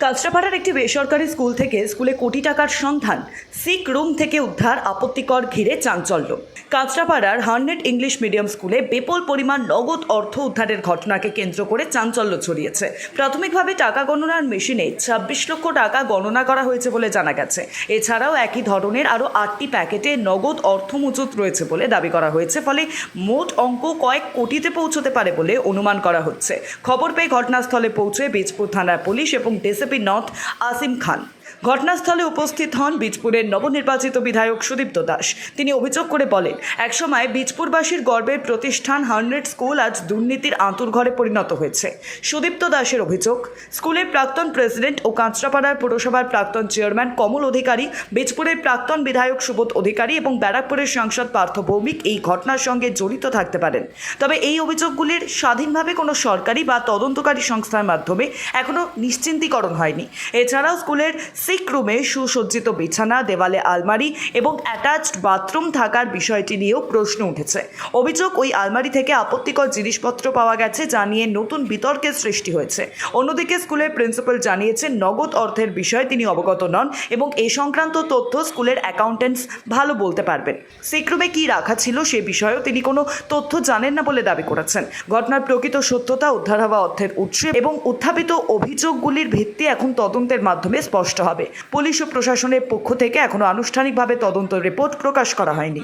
কাঁচরাপাড়ার একটি বেসরকারি স্কুল থেকে স্কুলে কোটি টাকার সন্ধান, সিক রুম থেকে উদ্ধার, আপত্তিকর ঘিরে চাঞ্চল্য। কাঁচরাপাড়ার 100 ইংলিশ মিডিয়াম স্কুলে বিপুল পরিমাণ নগদ অর্থ উদ্ধারের ঘটনাকে কেন্দ্র করে চাঞ্চল্য ছড়িয়েছে। প্রাথমিকভাবে টাকা গণনার মেশিনে 26 লক্ষ টাকা গণনা করা হয়েছে বলে জানা গেছে। এছাড়াও একই ধরনের আরও 8টি প্যাকেটে নগদ অর্থ মজুত রয়েছে বলে দাবি করা হয়েছে, ফলে মোট অঙ্ক কয়েক কোটিতে পৌঁছতে পারে বলে অনুমান করা হচ্ছে। খবর পেয়ে ঘটনাস্থলে পৌঁছে বীজপুর থানার পুলিশ এবং ডিসিপি নর্থ আসিম খান ঘটনাস্থলে উপস্থিত হন বীজপুরের নবনির্বাচিত বিধায়ক সুদীপ্ত দাস। তিনি অভিযোগ করে বলেন, একসময় বীজপুরবাসীর গর্বের প্রতিষ্ঠান 100 স্কুল আজ দুর্নীতির আঁতুড়ঘরে পরিণত হয়েছে। সুদীপ্ত দাসের অভিযোগ, স্কুলের প্রাক্তন প্রেসিডেন্ট ও কাঁচরাপাড়ার পৌরসভার প্রাক্তন চেয়ারম্যান কমল অধিকারী, বীজপুরের প্রাক্তন বিধায়ক সুবোধ অধিকারী এবং ব্যারাকপুরের সাংসদ পার্থ ভৌমিক এই ঘটনার সঙ্গে জড়িত থাকতে পারেন। তবে এই অভিযোগগুলির স্বাধীনভাবে কোনো সরকারি বা তদন্তকারী সংস্থার মাধ্যমে এখনও নিশ্চিন্তীকরণ হয়নি। এছাড়াও স্কুলের সিক রুমে সুসজ্জিত বিছানা, দেওয়ালে আলমারি এবং অ্যাটাচড বাথরুম থাকার বিষয়টি নিয়েও প্রশ্ন উঠেছে। অভিযোগ, ওই আলমারি থেকে আপত্তিকর জিনিসপত্র পাওয়া গেছে, যা নিয়ে নতুন বিতর্কের সৃষ্টি হয়েছে। অন্যদিকে স্কুলের প্রিন্সিপাল জানিয়েছেন, নগদ অর্থের বিষয়ে তিনি অবগত নন এবং এ সংক্রান্ত তথ্য স্কুলের অ্যাকাউন্টেন্টস ভালো বলতে পারবেন। সিক রুমে কী রাখা ছিল সে বিষয়েও তিনি কোনো তথ্য জানেন না বলে দাবি করেছেন। ঘটনার প্রকৃত সত্যতা, উদ্ধার হওয়া অর্থের উৎস এবং উত্থাপিত অভিযোগগুলির ভিত্তি এখন তদন্তের মাধ্যমে স্পষ্ট হবে। পুলিশ ও প্রশাসনের পক্ষ থেকে এখনো আনুষ্ঠানিকভাবে তদন্ত রিপোর্ট প্রকাশ করা হয়নি।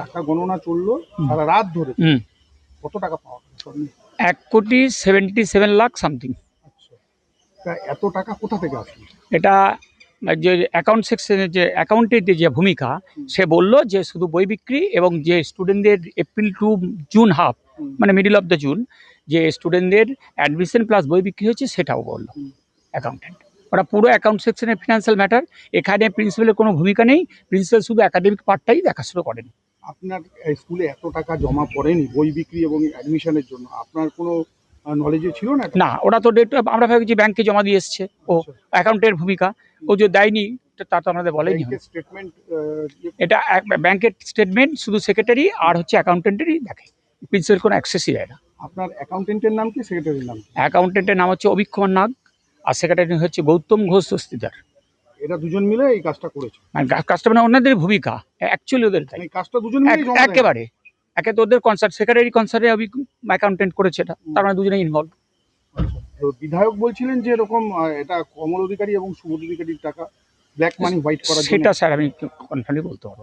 টাকা গণনা চললো সারা রাত ধরে। কত টাকা পাওয়া গেল? 1,77,00,000 সামথিং। আচ্ছা, তা এত টাকা কোথা থেকে আসলো? এটা যে অ্যাকাউন্ট সেকশনে যে অ্যাকাউন্টের যে ভূমিকা, সে বলল যে শুধু বই বিক্রি এবং যে স্টুডেন্টদের এপ্রিল টু জুন হাফ, মানে মিডল অফ দ্য জুন, যে স্টুডেন্টদের অ্যাডমিশন প্লাস বই বিক্রি হয়েছে সেটাও বললো অ্যাকাউন্টেন্ট। ওরা পুরো অ্যাকাউন্ট সেকশনের ফিনান্সিয়াল ম্যাটার, এখানে প্রিন্সিপালের কোনো ভূমিকা নেই। প্রিন্সিপাল শুধু একাডেমিক পার্টটাই দেখাশোনা করেন। আপনার স্কুলে এত টাকা জমা পড়েনি বই বিক্রি এবং অ্যাডমিশনের জন্য? আপনার কোনো নলেজে ছিল না? না, ওরা তো ডেট আমরা ভাবি যে ব্যাংকে জমা দিয়ে এসছে, ও অ্যাকাউন্টের ভূমিকা ও যে দেয়নি তা তো আমাদের বলেনি। স্টেটমেন্ট, এটা ব্যাংকের স্টেটমেন্ট শুধু সেক্রেটারি আর হচ্ছে অ্যাকাউন্টেন্টেরই দেখে, প্রিন্সিপাল কোনো অ্যাক্সেসই দেয় না। আপনার অ্যাকাউন্টেন্টের নাম কি, সেক্রেটারির নাম? অ্যাকাউন্টেন্টের নাম হচ্ছে অভিক কুমার নাগ আর সেক্রেটারি হচ্ছে গৌতম ঘোষ দস্তিদার। এরা দুজন মিলে এই কাজটা করেছে? মানে কাজটা মানে ওনাদের ভূমিকা অ্যাকচুয়ালি ওদের তাই। এই কাজটা দুজন মিলে একেবারে একে তো ওদের কনসার্ট, সেক্রেটারি কনসার্টে অ্যাকাউন্টেন্ট করেছে, এটা তার মানে দুজনেই ইনভলভ। তো বিধায়ক বলছিলেন যে এরকম এটা কমল অধিকারী এবং সুবোধ অধিকারীর টাকা ব্ল্যাক মানি হোয়াইট করার জন্য। সেটা স্যার আমি কনফার্মলি বলতে পারবো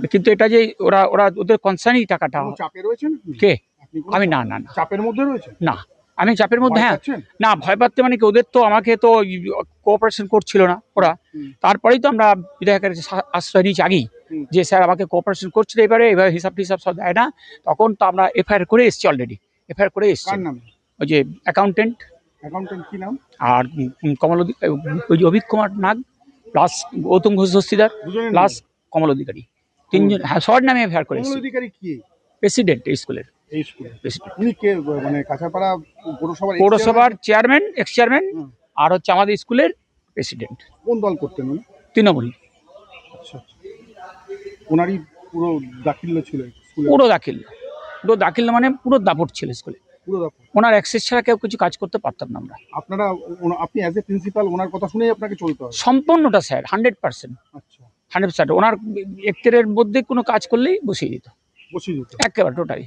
না, কিন্তু এটা যে ওরা ওদের কনসার্নই টাকাটা। চাপে রয়েছেন কে? আপনি? আমি না না না চাপের মধ্যে রয়েছে না, আমি চাপের মধ্যে, হ্যাঁ না ভয় পাচ্ছে মানে কি, ওদের তো আমাকে তো কোঅপারেশন করছিল না ওরা। তারপরেই তো আমরা বিধায়কের আশ্রয় নিয়েছি আগেই, যে স্যার আমাকে কোঅপারেশন করছিল, এবারে হিসাব টিসাব সব দেয় না। তখন তো আমরা এফআইআর করে এসেছি, অলরেডি এফআইআর করে এসেছি। কার নাম? ওই যে অ্যাকাউন্টেন্ট কি নাম? আর ওই যে অভিক কুমার নাগ প্লাস গৌতম ঘোষ দস্তিদার প্লাস কমল অধিকারী, তিনজন, হ্যাঁ শর্ট নামে এফআইআর করে এসেছি। কমল অধিকারী কি? প্রেসিডেন্ট এই স্কুলের। উনি কে? মানে কাঁচরাপাড়া পৌরসভার চেয়ারম্যান, এক্স চেয়ারম্যান, আর হচ্ছে আমাদের স্কুলের প্রেসিডেন্ট। কোন দল করতেন উনি? তৃণমূল। আচ্ছা, ওনারই পুরো দাখিল্য ছিল স্কুলে? পুরো দাখিল মানে পুরো দাপট ছিল স্কুলে, পুরো দাপট। ওনার অ্যাক্সেস ছাড়া কেউ কিছু কাজ করতে পারতাম না আমরা। আপনি অ্যাজ এ প্রিন্সিপাল ওনার কথা শুনেই আপনাকে চলতে হবে? সম্পূর্ণটা স্যার, 100%। আচ্ছা, 100%। ওনার এক্টের মধ্যে কোনো কাজ করলেই বসিয়ে দিত, বসিয়ে দিত একেবারে টোটালি।